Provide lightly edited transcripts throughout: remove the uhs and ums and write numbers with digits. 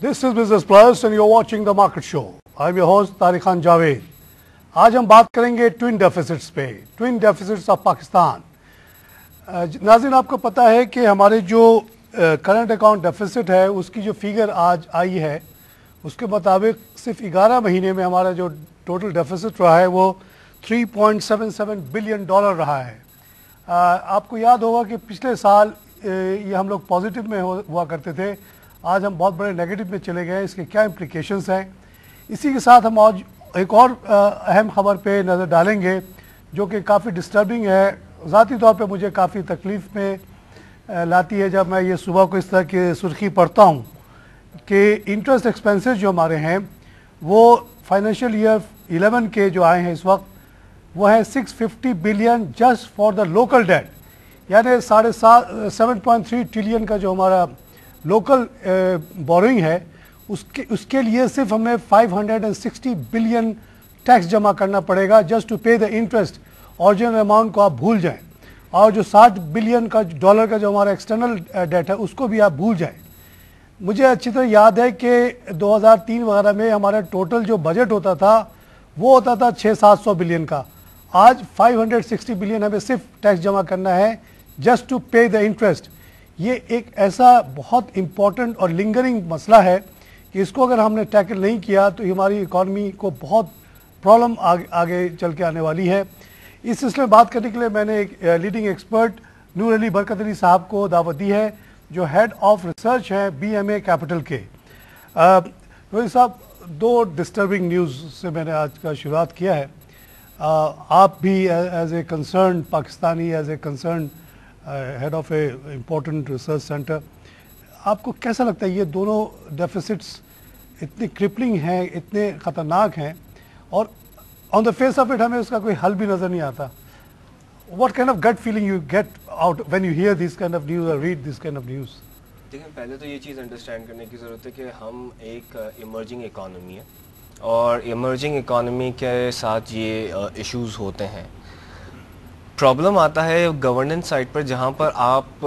This is Business Plus and you're watching the Market Show. I'm your host Tariq Khan Javed. आज हम बात करेंगे twin deficits पे, ट्विन डेफिसिट्स ऑफ पाकिस्तान. नाज़रीन, आपको पता है कि हमारे जो करंट अकाउंट डेफिसिट है उसकी जो फिगर आज आई है उसके मुताबिक सिर्फ 11 महीने में हमारा जो टोटल डेफिसिट रहा है वो $3.77 बिलियन रहा है. आपको याद होगा कि पिछले साल ये हम लोग पॉजिटिव में हुआ करते थे, आज हम बहुत बड़े नेगेटिव में चले गए. इसके क्या इम्प्लिकेशंस हैं, इसी के साथ हम आज एक और अहम खबर पे नज़र डालेंगे जो कि काफ़ी डिस्टर्बिंग है. ज़ाती तौर पे मुझे काफ़ी तकलीफ़ में लाती है जब मैं ये सुबह को इस तरह की सुर्खी पढ़ता हूँ कि इंटरेस्ट एक्सपेंसेस जो हमारे हैं वो फाइनेंशियल ईयर 11 के जो आए हैं इस वक्त वो है 650 billion just for the local debt, यानी 7.3 ट्रिलियन का जो हमारा लोकल बोरिंग है उसके लिए सिर्फ हमें 560 बिलियन टैक्स जमा करना पड़ेगा जस्ट टू पे द इंटरेस्ट. ओरिजिनल अमाउंट को आप भूल जाएं और जो 60 बिलियन का डॉलर का जो हमारा एक्सटर्नल डेट है उसको भी आप भूल जाएं. मुझे अच्छी तरह याद है कि 2003 वगैरह में हमारा टोटल जो बजट होता था वो होता था 600-700 बिलियन का. आज 560 बिलियन हमें सिर्फ टैक्स जमा करना है जस्ट टू पे द इंटरेस्ट. ये एक ऐसा बहुत इम्पॉर्टेंट और लिंगरिंग मसला है कि इसको अगर हमने टैकल नहीं किया तो हमारी इकॉनमी को बहुत प्रॉब्लम आगे चल के आने वाली है. इस सिलसिले में बात करने के लिए मैंने एक लीडिंग एक्सपर्ट नूर अली बरकत अली साहब को दावत दी है जो हेड ऑफ रिसर्च हैं BMA कैपिटल के. रोहित साहब, दो डिस्टर्बिंग न्यूज़ से मैंने आज का शुरुआत किया है. आप भी as a concern Pakistani, as a concern head of a important research centre, आपको कैसा लगता है ये दोनों डेफिसिट्स इतने क्रिपलिंग हैं, इतने ख़तरनाक हैं और on the face of it हमें उसका कोई हल भी नज़र नहीं आता. What kind of gut feeling you get out when you hear this kind of news और read this kind of news? देखिए, पहले तो ये चीज़ अंडरस्टैंड करने की ज़रूरत है कि हम एक इमर्जिंग इकॉनमी है और इमर्जिंग इकॉनमी के साथ ये इश्यूज़ होते हैं. प्रॉब्लम आता है गवर्नेंस साइड पर जहाँ पर आप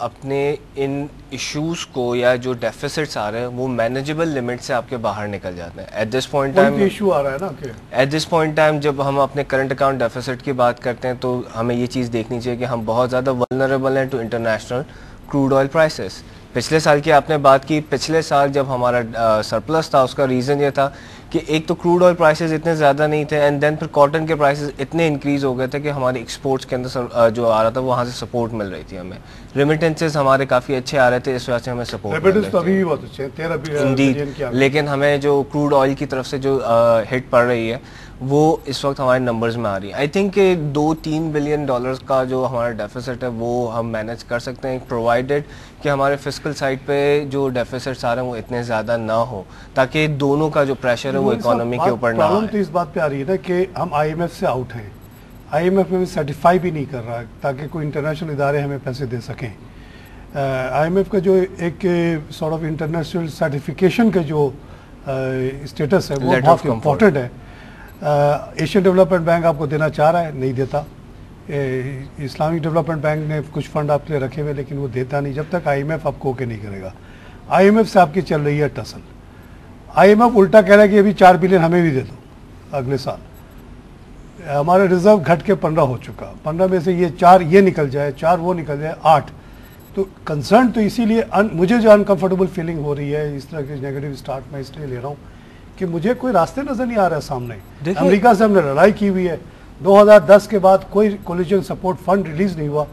अपने इन इश्यूज़ को या जो डेफिसिट्स आ रहे हैं वो मैनेजेबल लिमिट से आपके बाहर निकल जाते हैं. At this point time issue आ रहा है ना कि एट दिस पॉइंट टाइम जब हम अपने करंट अकाउंट डेफिसिट की बात करते हैं तो हमें ये चीज़ देखनी चाहिए कि हम बहुत ज़्यादा वल्नरेबल हैं to international crude oil prices. पिछले साल की आपने बात की, पिछले साल जब हमारा सरप्लस था उसका रीज़न ये था कि एक तो क्रूड ऑयल प्राइसेस इतने ज़्यादा नहीं थे एंड देन फिर कॉटन के प्राइसेस इतने इंक्रीज़ हो गए थे कि हमारे एक्सपोर्ट्स के अंदर जो आ रहा था वहाँ से सपोर्ट मिल रही थी. हमें रेमिटेंसेस हमारे काफ़ी अच्छे आ रहे थे, इस वजह से हमें सपोर्ट मिल रही थी. लेकिन हमें जो क्रूड ऑयल की तरफ से जो हिट पड़ रही है वो इस वक्त हमारे नंबर्स में आ रही है. आई थिंक 2-3 बिलियन डॉलर्स का जो हमारा डेफिसिट है वो हम मैनेज कर सकते हैं प्रोवाइडेड कि हमारे फिस्कल साइड पे जो डेफिसिट्स आ रहे हैं वो इतने ज़्यादा ना हो ताकि दोनों का जो प्रेशर है वो इकोनॉमी के ऊपर ना आए. तो इस बात पे आ रही है ना कि हम IMF से आउट हैं, IMF में भी सर्टिफाई भी नहीं कर रहा है ताकि कोई इंटरनेशनल इदारे हमें पैसे दे सकें. IMF का जो एक सॉर्ट ऑफ इंटरनेशनल सर्टिफिकेशन का जो स्टेटस है वो बहुत इम्पोर्टेंट है. एशियन डेवलपमेंट बैंक आपको देना चाह रहा है, नहीं देता. इस्लामिक डेवलपमेंट बैंक ने कुछ फंड आपके लिए रखे हुए लेकिन वो देता नहीं जब तक IMF आपको ओके नहीं करेगा. IMF से आपकी चल रही है टसल. IMF उल्टा कह रहा है कि अभी 4 बिलियन हमें भी दे दो अगले साल. हमारा रिजर्व घट के 15 हो चुका, 15 में से ये 4 ये निकल जाए, 4 वो निकल जाए, 8. तो कंसर्न तो इसीलिए मुझे जो अनकंफर्टेबल फीलिंग हो रही है इस तरह की नेगेटिव स्टार्ट मैं इसलिए ले रहा हूँ कि मुझे कोई रास्ते नजर नहीं आ रहा है सामने. अमेरिका से हमने लड़ाई की हुई है, 2010 के बाद कोई कोलिजन सपोर्ट फंड रिलीज नहीं हुआ.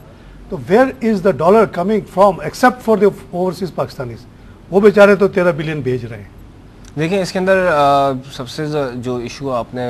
तो where is the dollar coming from except for the overseas Pakistanis? वो बेचारे तो 13 बिलियन भेज रहे हैं. देखिए, इसके अंदर सबसे जो इशू आपने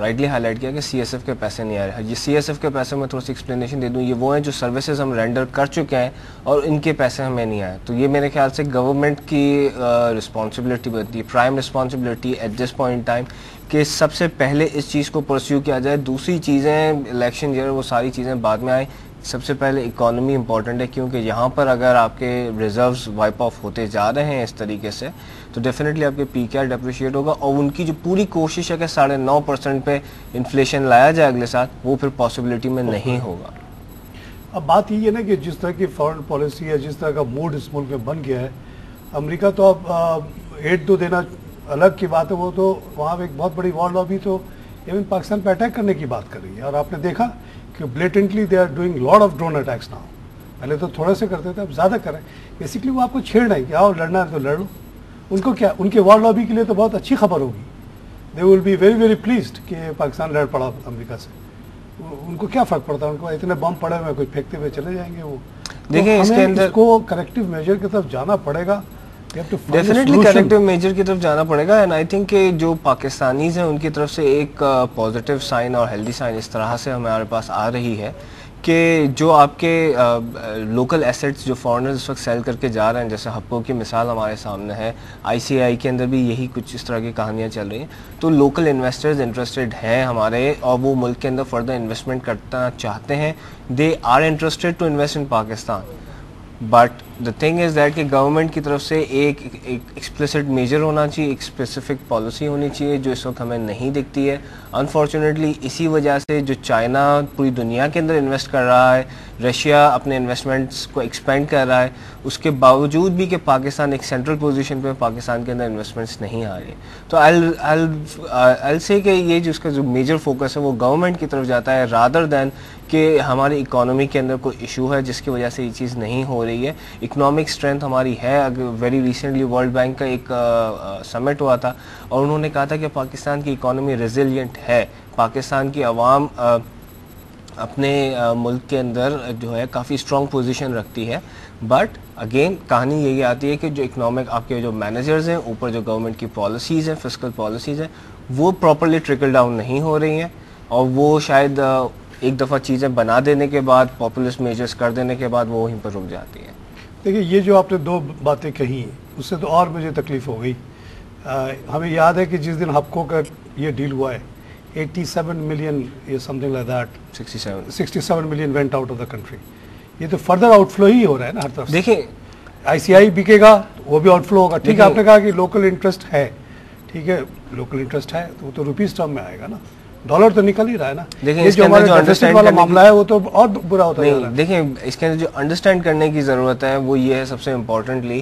राइटली हाईलाइट किया कि CSF के पैसे नहीं आ रहे. ये CSF के पैसे में थोड़ी सी एक्सप्लेनेशन दे दूं. ये वो हैं जो सर्विसेज हम रेंडर कर चुके हैं और इनके पैसे हमें नहीं आए. तो ये मेरे ख्याल से गवर्नमेंट की रिस्पॉन्सिबिलिटी बनती है, prime responsibility eight this point time कि सबसे पहले इस चीज़ को परस्यू किया जाए. दूसरी चीज़ें इलेक्शन ईयर वो सारी चीज़ें बाद में आए. सबसे पहले इकोनॉमी इंपॉर्टेंट है क्योंकि यहाँ पर अगर आपके रिजर्व्स वाइप ऑफ होते जा रहे हैं इस तरीके से तो डेफिनेटली आपके PKR डेप्रिशिएट होगा और उनकी जो पूरी कोशिश है कि 9.5% पे इन्फ्लेशन लाया जाए अगले साल वो फिर पॉसिबिलिटी में नहीं होगा. अब बात ये है ना कि जिस तरह की फॉरेन पॉलिसी है, जिस तरह का मूड इस मुल्क में बन गया है, अमेरिका तो अब एड तो देना अलग की बात है, वो तो वहाँ एक बहुत बड़ी वर्ल्ड लॉबी तो इवन पाकिस्तान पर अटैक करने की बात कर रही है। और आपने देखा कि blatantly they are doing lot of drone attacks now. पहले तो थोड़े से करते थे, अब ज़्यादा कर रहे हैं। बेसिकली वो आपको छेड़ रहे हैं कि आओ लड़ना है तो लड़ लो। उनको क्या, उनके वर्ल्ड लॉबी के लिए तो बहुत अच्छी खबर होगी। They will be very very pleased कि पाकिस्तान लड़ पड़ा अमेरिका से। उनको क्या फ़र्क पड़ता है, उनको इतने बम पड़े हुए कोई फेंकते हुए चले जाएंगे वो। देखिए, इसके अंदर इसको करेक्टिव मेजर की तरफ जाना पड़ेगा। डेफिनेटली करेक्टिव मेजर की तरफ जाना पड़ेगा। एंड आई थिंक कि जो पाकिस्तानीज हैं उनकी तरफ से एक पॉजिटिव साइन और हेल्दी साइन इस तरह से हमारे पास आ रही है कि जो आपके लोकल एसेट्स जो फॉरेनर्स इस वक्त सेल करके जा रहे हैं, जैसे हप्पो की मिसाल हमारे सामने है, आईसीआई के अंदर भी यही कुछ इस तरह की कहानियाँ चल रही हैं। तो लोकल इन्वेस्टर्स इंटरेस्टेड हैं हमारे, और वो मुल्क के अंदर फर्दर इन्वेस्टमेंट करना चाहते हैं। They are interested to invest in Pakistan, but the thing is that कि गवर्नमेंट की तरफ से एक एक्सप्लिसिट मेजर होना चाहिए, एक स्पेसिफिक पॉलिसी होनी चाहिए, जो इस वक्त हमें नहीं दिखती है। अनफॉर्चुनेटली इसी वजह से जो चाइना पूरी दुनिया के अंदर इन्वेस्ट कर रहा है, रशिया अपने इन्वेस्टमेंट्स को एक्सपेंड कर रहा है, उसके बावजूद भी कि पाकिस्तान एक सेंट्रल पोजीशन पे, पाकिस्तान के अंदर इन्वेस्टमेंट्स नहीं आ रही। तो आई से कि ये जो उसका जो मेजर फोकस है वो गवर्नमेंट की तरफ जाता है, रादर दैन कि हमारी इकोनॉमी के अंदर कोई इशू है जिसकी वजह से ये चीज़ नहीं हो रही है। इकोनॉमिक स्ट्रेंथ हमारी है। वेरी रिसेंटली वर्ल्ड बैंक का एक समिट हुआ था और उन्होंने कहा था कि पाकिस्तान की इकोनॉमी रेजिलिएंट है, पाकिस्तान की आवाम अपने मुल्क के अंदर जो है काफ़ी स्ट्रॉन्ग पोजीशन रखती है। बट अगेन कहानी यही आती है कि जो इकोनॉमिक आपके जो मैनेजर्स हैं, ऊपर जो गवर्नमेंट की पॉलिसीज़ हैं, फिस्कल पॉलिसीज़ हैं, वो प्रॉपरली ट्रिकल डाउन नहीं हो रही हैं, और वो शायद एक दफ़ा चीज़ें बना देने के बाद, पॉपुलिस्ट मेजर्स कर देने के बाद वो वहीं पर रुक जाती हैं। देखिए, ये जो आपने दो बातें कही उससे तो और मुझे तकलीफ हो गई। हमें याद है कि जिस दिन हप्को का ये डील हुआ है, 87 मिलियन ये something like that 67 million went out of the country. ये तो फर्दर आउटफ्लो ही हो रहा है ना हर तरफ। देखिए, आईसीआई बिकेगा वो भी आउटफ्लो होगा। ठीक है, आपने कहा कि लोकल इंटरेस्ट है, ठीक है, लोकल इंटरेस्ट है तो वो तो रुपीज टर्म में आएगा ना, डॉलर तो निकल ही रहा है ना। देखिए, ये जो हमारे डेफिसिट वाला मामला है वो तो और बुरा होता जा रहा है। देखिए, इसके अंदर जो अंडरस्टैंड करने की ज़रूरत है वो ये है सबसे इम्पोर्टेंटली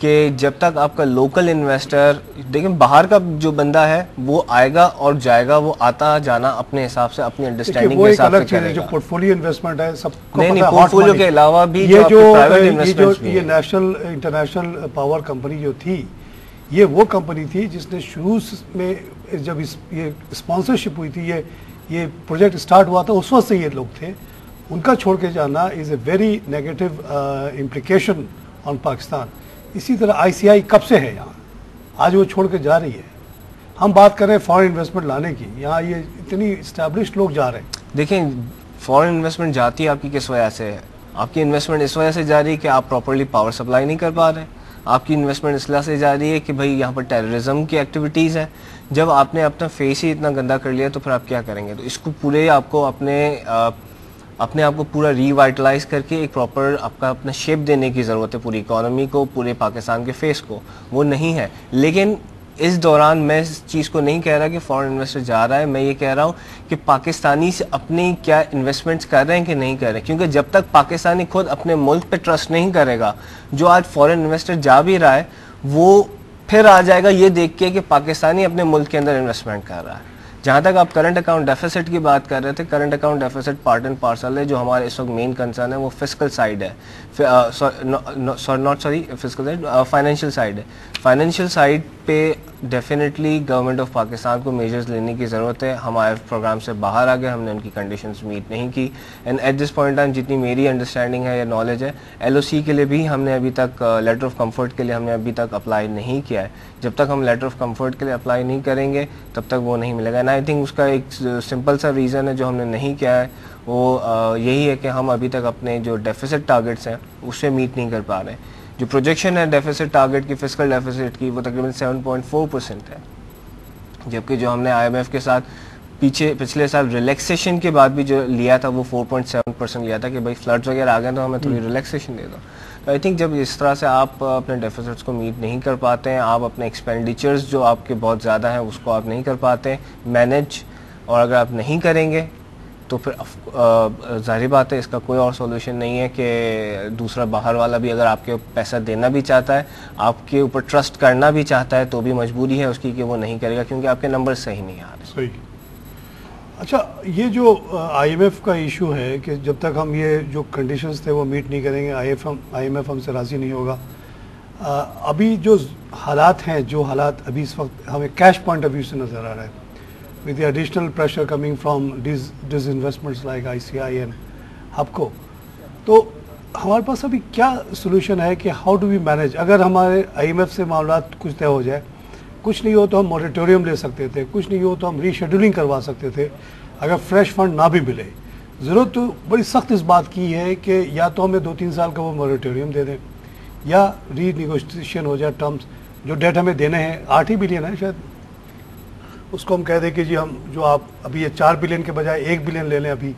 कि जब तक आपका लोकल इन्वेस्टर, देखिए बाहर का जो बंदा है वो आएगा और जाएगा, वो आता जाना अपने हिसाब से, अपनी अंडरस्टैंडिंग के हिसाब से करेगा। जो पोर्टफोलियो इन्वेस्टमेंट है सबको नहीं, पता है, पोर्टफोलियो के अलावा भी ये जो ये नेशनल इंटरनेशनल पावर कंपनी जो थी, ये वो कंपनी थी जिसने शुरू में जब ये स्पॉन्सरशिप हुई थी, ये प्रोजेक्ट स्टार्ट हुआ था, उस वक्त से ये लोग थे। उनका छोड़ के जाना is a very negative implication on Pakistan. इसी तरह आईसीआई कब से है यहाँ, आज वो छोड़ के जा रही है। हम बात कर रहे हैं फॉरेन इन्वेस्टमेंट लाने की, यहाँ ये इतनी इस्टेब्लिश्ड लोग जा रहे हैं। देखिए, फॉरेन इन्वेस्टमेंट जाती है आपकी किस वजह से है? आपकी इन्वेस्टमेंट इस वजह से जा रही है कि आप प्रॉपर्ली पावर सप्लाई नहीं कर पा रहे। आपकी इन्वेस्टमेंट इसलिए से जा रही है कि भाई यहाँ पर टेररिज्म की एक्टिविटीज़ है। जब आपने अपना फेस ही इतना गंदा कर लिया तो फिर आप क्या करेंगे? तो इसको पूरे आपको अपने आप को पूरा रीवाइटलाइज करके एक प्रॉपर आपका अपना शेप देने की ज़रूरत है पूरी इकोनॉमी को, पूरे पाकिस्तान के फेस को। वो नहीं है। लेकिन इस दौरान मैं इस चीज़ को नहीं कह रहा कि फॉरेन इन्वेस्टर जा रहा है, मैं ये कह रहा हूँ कि पाकिस्तानी से अपनी क्या इन्वेस्टमेंट्स कर रहे हैं कि नहीं कर रहे हैं। क्योंकि जब तक पाकिस्तानी खुद अपने मुल्क पे ट्रस्ट नहीं करेगा, जो आज फॉरेन इन्वेस्टर जा भी रहा है वो फिर आ जाएगा ये देख के कि पाकिस्तानी अपने मुल्क के अंदर इन्वेस्टमेंट कर रहा है। जहाँ तक आप करंट अकाउंट डेफिसिट की बात कर रहे थे, current account deficit part and parcel है। जो हमारे इस वक्त मेन कंसर्न है वो फिस्कल साइड है, फिस्कल साइड, फाइनेंशियल साइड है। फाइनेंशियल साइड पे डेफिनेटली गवर्नमेंट ऑफ पाकिस्तान को मेजर्स लेने की ज़रूरत है। हम IMF प्रोग्राम से बाहर आ गए, हमने उनकी कंडीशंस मीट नहीं की। And eight this point time जितनी मेरी अंडरस्टैंडिंग है या नॉलेज है, LOC के लिए भी हमने अभी तक लेटर ऑफ कंफर्ट के लिए हमने अभी तक अप्लाई नहीं किया है। जब तक हम लेटर ऑफ कंफर्ट के लिए अप्लाई नहीं करेंगे तब तक वो नहीं मिलेगा। एंड आई थिंक उसका एक सिंपल सा रीज़न है जो हमने नहीं किया है, वो यही है कि हम अभी तक अपने जो डेफिसिट टारगेट्स हैं उससे मीट नहीं कर पा रहे हैं। जो प्रोजेक्शन है डेफिसिट टारगेट की, फिस्कल डेफिसिट की, वो तकरीबन 7.4% है। जबकि जो हमने IMF के साथ पिछले साल रिलैक्सेशन के बाद भी जो लिया था वो 4.7% लिया था कि भाई फ्लड्स वगैरह आ गए तो हमें थोड़ी रिलैक्सेशन दे दो। तो आई थिंक जब इस तरह से आप अपने डेफिसिट्स को मीट नहीं कर पाते हैं, आप अपने एक्सपेंडिचर्स जो आपके बहुत ज़्यादा हैं उसको आप नहीं कर पाते मैनेज, और अगर आप नहीं करेंगे तो फिर जाहिर बात है इसका कोई और सॉल्यूशन नहीं है कि दूसरा बाहर वाला भी अगर आपके पैसा देना भी चाहता है, आपके ऊपर ट्रस्ट करना भी चाहता है, तो भी मजबूरी है उसकी कि वो नहीं करेगा क्योंकि आपके नंबर सही नहीं आ रहे। सही। अच्छा, ये जो आईएमएफ का इशू है कि जब तक हम ये जो कंडीशंस थे वो मीट नहीं करेंगे, आईएमएफ हमसे राज़ी नहीं होगा। अभी जो हालात हैं, जो हालात अभी इस वक्त हमें कैश पॉइंट ऑफ व्यू से नज़र आ रहा है, with the additional pressure coming from these investments like ICI and HUBCO, तो हमारे पास अभी क्या सोल्यूशन है कि हाउ डू वी मैनेज? अगर हमारे आईएमएफ से मामला कुछ तय हो जाए, कुछ नहीं हो तो हम मोरेटोरियम ले सकते थे, कुछ नहीं हो तो हम रीशेड्यूलिंग करवा सकते थे। अगर फ्रेश फंड ना भी मिले, ज़रूरत तो बड़ी सख्त इस बात की है कि या तो हमें 2-3 साल का वो मोरेटोरियम दे दें या री निगोशिएशन हो जाए टर्म्स। जो डेट हमें देने हैं 8 ही बिलियन है शायद, उसको हम कह दें कि जी हम जो आप अभी ये 4 बिलियन के बजाय 1 बिलियन ले लें अभी।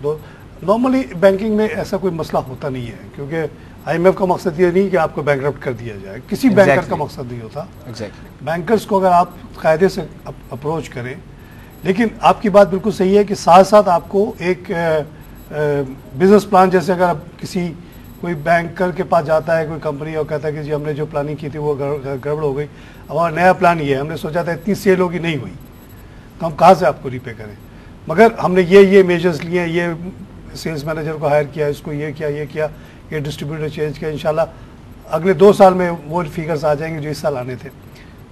तो नॉर्मली बैंकिंग में ऐसा कोई मसला होता नहीं है, क्योंकि आईएमएफ का मकसद ये नहीं कि आपको बैंकरप्ट कर दिया जाए, किसी बैंकर का मकसद नहीं होता। बैंकर्स को अगर आप कायदे से अप्रोच करें, लेकिन आपकी बात बिल्कुल सही है कि साथ साथ आपको एक बिजनेस प्लान, जैसे अगर आप किसी कोई बैंकर के पास जाता है कोई कंपनी और कहता है कि जी हमने जो प्लानिंग की थी वो गड़बड़ हो गई, अब हमारा नया प्लान ये है, हमने सोचा था इतनी सेल होगी, नहीं हुई, तो हम कहाँ से आपको रिपे करें? मगर हमने ये मेजर्स लिए, ये सेल्स मैनेजर को हायर किया, इसको ये किया, ये डिस्ट्रीब्यूटर चेंज किया, इंशाल्लाह अगले 2 साल में वो फिगर्स आ जाएंगे जो इस साल आने थे।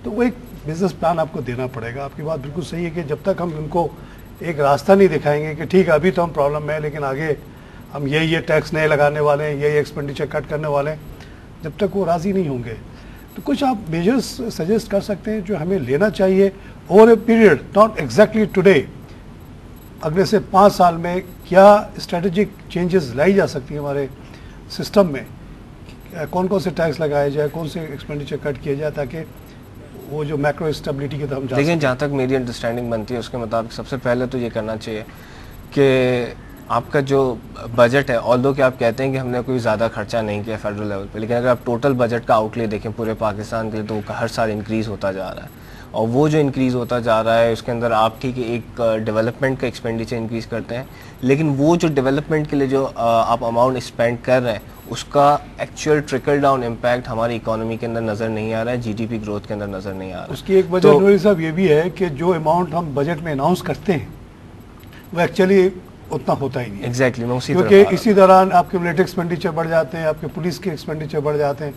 तो वो एक बिजनेस प्लान आपको देना पड़ेगा। आपकी बात बिल्कुल सही है कि जब तक हम उनको एक रास्ता नहीं दिखाएंगे कि ठीक है अभी तो हम प्रॉब्लम में है, लेकिन आगे हम ये टैक्स नए लगाने वाले हैं, ये एक्सपेंडिचर कट करने वाले हैं, जब तक वो राज़ी नहीं होंगे, तो कुछ आप मेजर्स सजेस्ट कर सकते हैं जो हमें लेना चाहिए over a period, not exactly today. अगले से 5 साल में क्या स्ट्रेटेजिक चेंजेस लाई जा सकती हैं हमारे सिस्टम में, कौन कौन से टैक्स लगाए जाए, कौन से एक्सपेंडिचर कट किए जाए, ताकि वो जो मैक्रो स्टेबिलिटी के तरफ जा। लेकिन जहाँ तक मेरी अंडरस्टैंडिंग बनती है उसके मुताबिक सबसे पहले तो ये करना चाहिए कि आपका जो बजट है, ऑल्दो कि आप कहते हैं कि हमने कोई ज़्यादा खर्चा नहीं किया फेडरल लेवल पे, लेकिन अगर आप टोटल बजट का आउटले देखें पूरे पाकिस्तान के लिए, तो हर साल इंक्रीज़ होता जा रहा है। और वो जो इंक्रीज़ होता जा रहा है उसके अंदर आप ठीक है एक डेवलपमेंट का एक्सपेंडिचर इंक्रीज़ करते हैं, लेकिन वो जो डेवलपमेंट के लिए जो आप अमाउंट स्पेंड कर रहे हैं उसका एक्चुअल ट्रिकल डाउन इम्पैक्ट हमारी इकोनॉमी के अंदर नज़र नहीं आ रहा है, जीडीपी ग्रोथ के अंदर नज़र नहीं आ रहा है। उसकी एक वजह नूरी साहब ये भी है कि जो अमाउंट हम बजट में अनाउंस करते हैं वो एक्चुअली उतना होता ही नहीं। एग्जैक्टली मैं उसी क्योंकि इसी दौरान आपके मिलिट्री एक्सपेंडिचर बढ़ जाते हैं, आपके पुलिस के एक्सपेंडिचर बढ़ जाते हैं,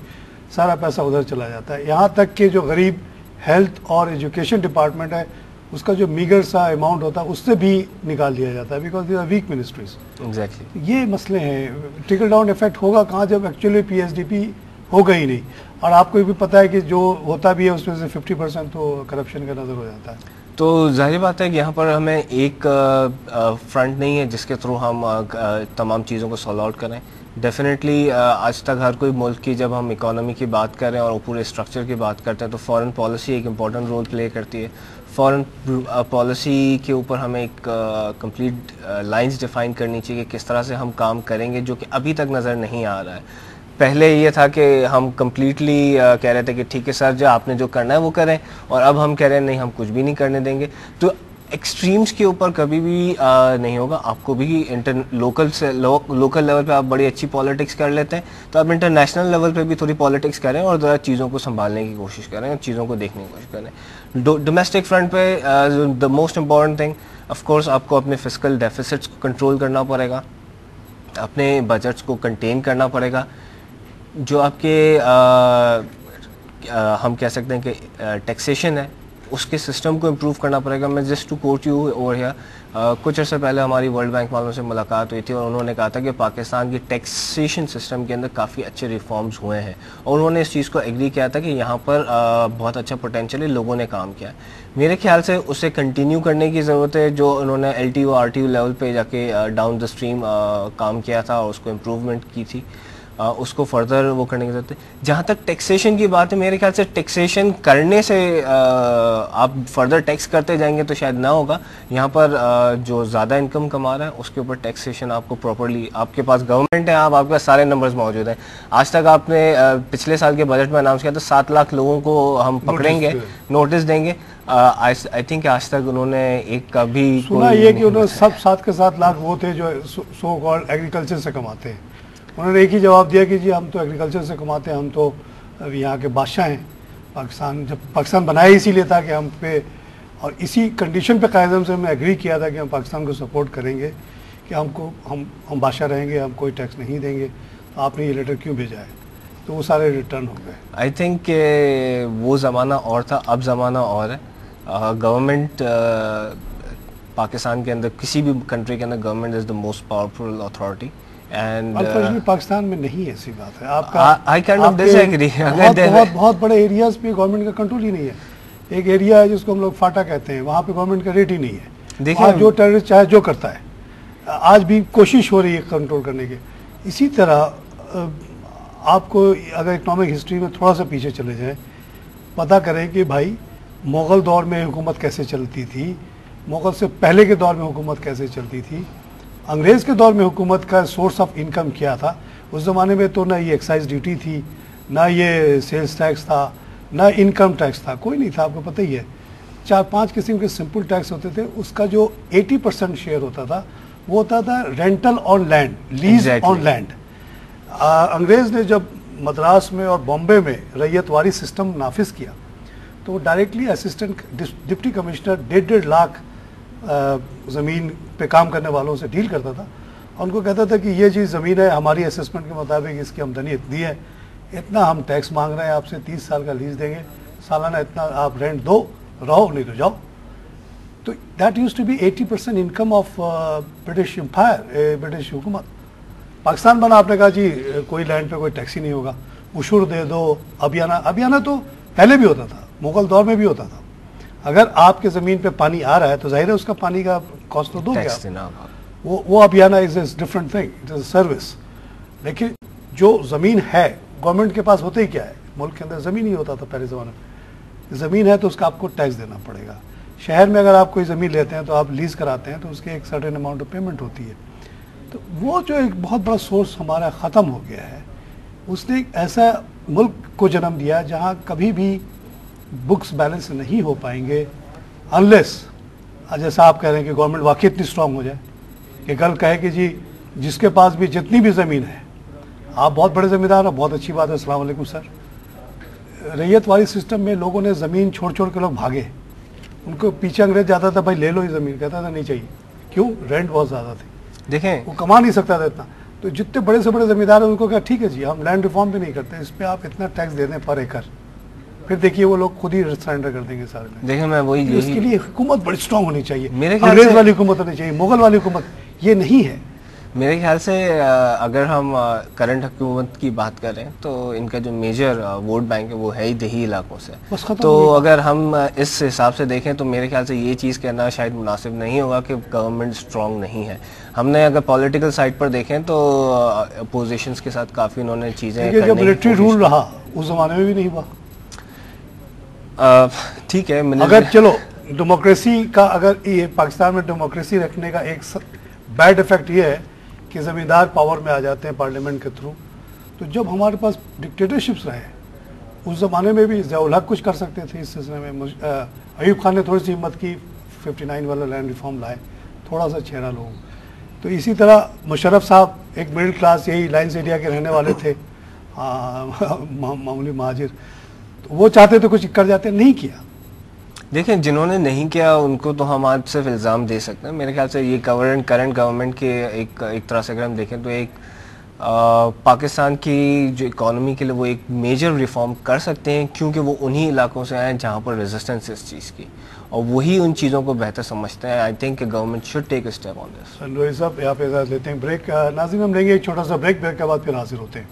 सारा पैसा उधर चला जाता है। यहाँ तक कि जो गरीब हेल्थ और एजुकेशन डिपार्टमेंट है उसका जो मीगर सा अमाउंट होता है उससे भी निकाल दिया जाता है, because these are weak ministries. Exactly ये मसले हैं। ट्रिकल डाउन इफेक्ट होगा कहाँ, जब एक्चुअली पीएसडीपी होगा ही नहीं। और आपको भी पता है कि जो होता भी है उसमें से 50% तो करप्शन का नज़र हो जाता है। तो जाहिर बात है कि यहाँ पर हमें एक फ्रंट नहीं है जिसके थ्रू हम तमाम चीज़ों को सॉल्व आउट करें। डेफिनेटली आज तक हर कोई मुल्क की जब हम इकोनॉमी की बात करें और पूरे स्ट्रक्चर की बात करते हैं तो फॉरेन पॉलिसी एक इम्पॉर्टेंट रोल प्ले करती है। फॉरेन पॉलिसी के ऊपर हमें एक कंप्लीट लाइंस डिफाइन करनी चाहिए कि किस तरह से हम काम करेंगे, जो कि अभी तक नज़र नहीं आ रहा है। पहले ये था कि हम कम्प्लीटली कह रहे थे कि ठीक है सर जो आपने जो करना है वो करें, और अब हम कह रहे हैं नहीं हम कुछ भी नहीं करने देंगे। तो एक्सट्रीम्स के ऊपर कभी भी नहीं होगा। आपको भी लोकल लेवल पे आप बड़ी अच्छी पॉलिटिक्स कर लेते हैं, तो आप इंटरनेशनल लेवल पे भी थोड़ी पॉलिटिक्स करें और ज़रा चीज़ों को संभालने की कोशिश करें, चीज़ों को देखने की कोशिश करें। डोमेस्टिक फ्रंट पे the most important thing of course आपको अपने फिस्कल डेफिसिट्स को कंट्रोल करना पड़ेगा, अपने बजट्स को कंटेन करना पड़ेगा। जो आपके हम कह सकते हैं कि टैक्सेशन है उसके सिस्टम को इम्प्रूव करना पड़ेगा। मैं just to quote you over here, कुछ अर्से पहले हमारी वर्ल्ड बैंक वालों से मुलाकात हुई थी और उन्होंने कहा था कि पाकिस्तान की टैक्सेशन सिस्टम के अंदर काफ़ी अच्छे रिफॉर्म्स हुए हैं और उन्होंने इस चीज़ को एग्री किया था कि यहाँ पर बहुत अच्छा पोटेंशियल है, लोगों ने काम किया। मेरे ख्याल से उसे कंटिन्यू करने की ज़रूरत है, जो उन्होंने LTO RTO लेवल पे जाके डाउन द स्ट्रीम काम किया था और उसको इम्प्रूवमेंट की थी, उसको फर्दर वो करने की जरूरत है। जहाँ तक टैक्सेशन की बात है, मेरे ख्याल से टैक्सेशन करने से आप फर्दर टैक्स करते जाएंगे तो शायद ना होगा। यहाँ पर जो ज़्यादा इनकम कमा रहा है उसके ऊपर टैक्सेशन आपको प्रॉपरली, आपके पास गवर्नमेंट है, आपके पास सारे नंबर्स मौजूद हैं। आज तक आपने पिछले साल के बजट में अनाउंस किया था 7 लाख लोगों को हम पकड़ेंगे, नोटिस देंगे। आई थिंक आज तक उन्होंने एक कभी सुना ये कि उन्होंने सब 7 के 7 लाख वो थे जो सो कॉल्ड एग्रीकल्चर से कमाते हैं। उन्होंने एक ही जवाब दिया कि जी हम तो एग्रीकल्चर से कमाते हैं, हम तो यहाँ के बादशाह हैं। पाकिस्तान जब पाकिस्तान बनाया इसीलिए था कि हम पे, और इसी कंडीशन पे कायदम से हमने एग्री किया था कि हम पाकिस्तान को सपोर्ट करेंगे कि हमको हम बादशाह रहेंगे, हम कोई टैक्स नहीं देंगे। तो आपने ये लेटर क्यों भेजा है? तो वो सारे रिटर्न हो गए। आई थिंक वो ज़माना और था, अब ज़माना और है। गवर्नमेंट पाकिस्तान के अंदर, किसी भी कंट्री के अंदर government is the most powerful authority and Pakistan में नहीं है, ऐसी बात है। आपका आई काइंड ऑफ डिसएग्री। बहुत बड़े एरियाज पे गवर्नमेंट का कंट्रोल ही नहीं है। एक एरिया है जिसको हम लोग फाटा कहते हैं, वहाँ पे गवर्नमेंट का रेट ही नहीं है। देखिए जो टेररिस्ट चाहे जो करता है, आज भी कोशिश हो रही है कंट्रोल करने की। इसी तरह आपको अगर इकोनॉमिक हिस्ट्री में थोड़ा सा पीछे चले जाएं, पता करें कि भाई मुग़ल दौर में हुकूमत कैसे चलती थी, मुग़ल से पहले के दौर में हुकूमत कैसे चलती थी, अंग्रेज़ के दौर में हुकूमत का सोर्स ऑफ इनकम क्या था। उस ज़माने में तो ना ये एक्साइज ड्यूटी थी, ना ये सेल्स टैक्स था, ना इनकम टैक्स था, कोई नहीं था। आपको पता ही है 4-5 किस्म के सिंपल टैक्स होते थे। उसका जो 80% शेयर होता था वो होता था rental on land, lease on land. अंग्रेज़ ने जब मद्रास में और बॉम्बे में रैयतवारी सिस्टम नाफिज किया तो directly assistant deputy commissioner 1.5 lakh ज़मीन पे काम करने वालों से डील करता था। उनको कहता था कि ये चीज़ ज़मीन है, हमारी असेसमेंट के मुताबिक इसकी आमदनी इतनी है, इतना हम टैक्स मांग रहे हैं आपसे, 30 साल का लीज देंगे, सालाना इतना आप रेंट दो, रहो नहीं तो जाओ। तो that used to be 80% income of British empire, British हुकूमत। पाकिस्तान बना, आपने कहा जी कोई लैंड पे कोई टैक्स ही नहीं होगा, उशूर दे दो, अबियाना तो पहले भी होता था, मुग़ल दौर में भी होता था। अगर आपके ज़मीन पे पानी आ रहा है तो जाहिर है उसका पानी का कॉस्ट तो दोगे आप। वो abiana is a different thing, it is service. लेकिन जो ज़मीन है गवर्नमेंट के पास होते ही क्या है, मुल्क के अंदर ज़मीन ही होता था पहले ज़माने में। ज़मीन है तो उसका आपको टैक्स देना पड़ेगा। शहर में अगर आप कोई ज़मीन लेते हैं तो आप लीज़ कराते हैं तो उसके एक सर्टेन अमाउंट ऑफ पेमेंट होती है। तो वो जो एक बहुत बड़ा सोर्स हमारा ख़त्म हो गया है, उसने एक ऐसा मुल्क को जन्म दिया जहाँ कभी भी बुक्स बैलेंस नहीं हो पाएंगे अनलेस, जैसा आप कह रहे हैं कि गवर्नमेंट वाकई इतनी स्ट्रांग हो जाए कि कल कहे कि जी जिसके पास भी जितनी भी ज़मीन है, आप बहुत बड़े ज़मींदार हैं, बहुत अच्छी बात है, अस्सलाम वालेकुम सर। रैयतवारी सिस्टम में लोगों ने ज़मीन छोड़ छोड़ के लोग भागे, उनको पीछे अंग्रेज जाता था, भाई ले लो ये ज़मीन, कहता था नहीं चाहिए। क्यों? रेंट बहुत ज़्यादा थी, देखें वो कमा नहीं सकता था इतना। तो जितने बड़े से बड़े ज़मींदार हैं उनको कहा ठीक है जी हम लैंड रिफॉर्म भी नहीं करते, इस पर आप इतना टैक्स दे दें पर एकड़। फिर देखिए वो लोग खुद ही सरेंडर कर देंगे सारे। देखिए मैं वही, इसके लिए हुकूमत बड़ी स्ट्रांग होनी चाहिए, मेरे ख्याल अंग्रेज से वाली हुकूमत होनी चाहिए, मुगल वाली हुकूमत ये नहीं है। मेरे ख्याल से अगर हम करंट हुकूमत की बात करें तो इनका जो मेजर वोट बैंक है वो है ही देही इलाकों से। तो अगर हम इस हिसाब से देखें तो मेरे ख्याल से ये चीज़ कहना शायद मुनासिब नहीं होगा कि गवर्नमेंट स्ट्रांग नहीं है। हमने अगर पॉलिटिकल साइड पर देखें तो अपोजिशंस के साथ काफ़ी उन्होंने चीज़ें, जब मिलिट्री रूल रहा उस जमाने में भी नहीं हुआ। ठीक है, अगर चलो डेमोक्रेसी का, अगर ये पाकिस्तान में डेमोक्रेसी रखने का एक बैड इफेक्ट ये है कि ज़मींदार पावर में आ जाते हैं पार्लियामेंट के थ्रू। तो जब हमारे पास डिक्टेटरशिप्स रहे उस ज़माने में भी ज़िया-उल हक कुछ कर सकते थे इस सिलसिले में। अयूब खान ने थोड़ी सी हिम्मत की, 59 वाला लैंड रिफॉर्म लाए, थोड़ा सा चेहरा लोगों। तो इसी तरह मुशर्रफ साहब एक मिडिल क्लास यही लाइन्स एरिया के रहने वाले थे, मामूली महाजिर, तो वो चाहते तो कुछ कर जाते, नहीं किया। देखें जिन्होंने नहीं किया उनको तो हम आज सिर्फ इल्ज़ाम दे सकते हैं। मेरे ख्याल से ये करंट गवर्नमेंट के एक तरह से अगर हम देखें तो एक पाकिस्तान की जो इकॉनमी के लिए वो एक मेजर रिफॉर्म कर सकते हैं, क्योंकि वो उन्हीं इलाकों से आए जहाँ पर रेजिस्टेंस है इस चीज़ की, और वही उन चीज़ों को बेहतर समझते हैं। I think government should take a step on this. Rohit sahab यहाँ पे लेते हैं ब्रेक। नाज़रीन हम लेंगे एक छोटा सा ब्रेक के बाद फिर हाजिर होते हैं।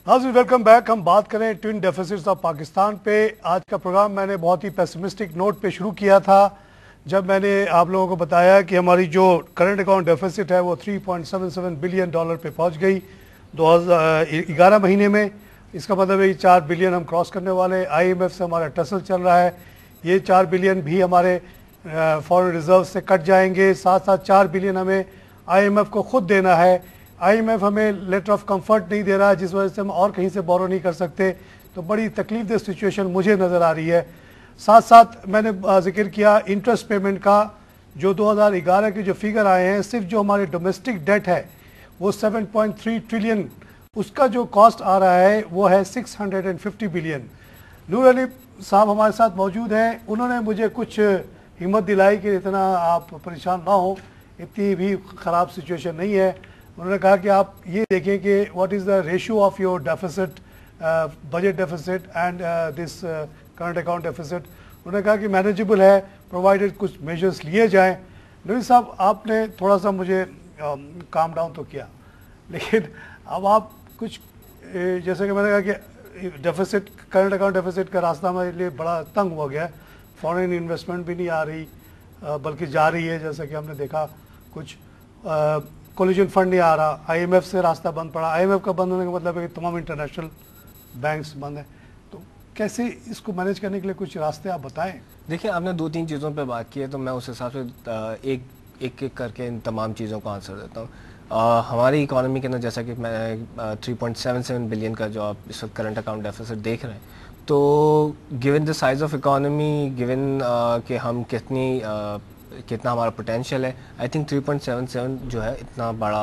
हाजिर, वेलकम बैक। हम बात करें ट्विन डेफिसिट्स ऑफ पाकिस्तान पे। आज का प्रोग्राम मैंने बहुत ही पेसिमिस्टिक नोट पे शुरू किया था जब मैंने आप लोगों को बताया कि हमारी जो करंट अकाउंट डेफिसिट है वो $3.77 बिलियन पे पहुंच गई 2011 महीने में। इसका मतलब है कि 4 बिलियन हम क्रॉस करने वाले। IMF से हमारा टसल चल रहा है, ये 4 बिलियन भी हमारे फॉरेन रिजर्व से कट जाएंगे। साथ साथ 4 बिलियन हमें IMF को खुद देना है। IMF हमें लेटर ऑफ कंफर्ट नहीं दे रहा है, जिस वजह से हम और कहीं से बोरो नहीं कर सकते। तो बड़ी तकलीफ दह सिचुएशन मुझे नज़र आ रही है। साथ साथ मैंने जिक्र किया इंटरेस्ट पेमेंट का, जो 2011 के जो फिगर आए हैं, सिर्फ जो हमारे डोमेस्टिक डेट है वो 7.3 ट्रिलियन, उसका जो कॉस्ट आ रहा है वो है 650 बिलियन। नूर अली साहब हमारे साथ मौजूद हैं, उन्होंने मुझे कुछ हिम्मत दिलाई कि इतना आप परेशान ना हो, इतनी भी ख़राब सिचुएशन नहीं है। उन्होंने कहा कि आप ये देखें कि what is the ratio of your deficit, budget deficit and this current account deficit. उन्होंने कहा कि मैनेजेबल है प्रोवाइडेड कुछ मेजर्स लिए जाएं। नूरी साहब, आपने थोड़ा सा मुझे काम डाउन तो किया, लेकिन अब आप कुछ जैसे कि मैंने कहा कि डेफिसिट, करंट अकाउंट डेफिसिट का रास्ता हमारे लिए बड़ा तंग हो गया है। फॉरेन इन्वेस्टमेंट भी नहीं आ रही, बल्कि जा रही है, जैसा कि हमने देखा। कुछ कोलिजन फंड नहीं आ रहा, IMF से रास्ता बंद पड़ा। IMF का बंद होने का मतलब है कि तमाम इंटरनेशनल बैंक्स बंद हैं। तो कैसे इसको मैनेज करने के लिए कुछ रास्ते आप बताएं। देखिए, आपने 2-3 चीज़ों पे बात की है, तो मैं उस हिसाब से एक करके इन तमाम चीज़ों का आंसर देता हूँ। हमारी इकोनॉमी के अंदर, जैसा कि मैं 3.77 बिलियन का जो आप इस वक्त करंट अकाउंट डेफिसिट देख रहे हैं, तो given the size of economy, given कि हम कितना हमारा पोटेंशियल है, आई थिंक 3.77 जो है इतना बड़ा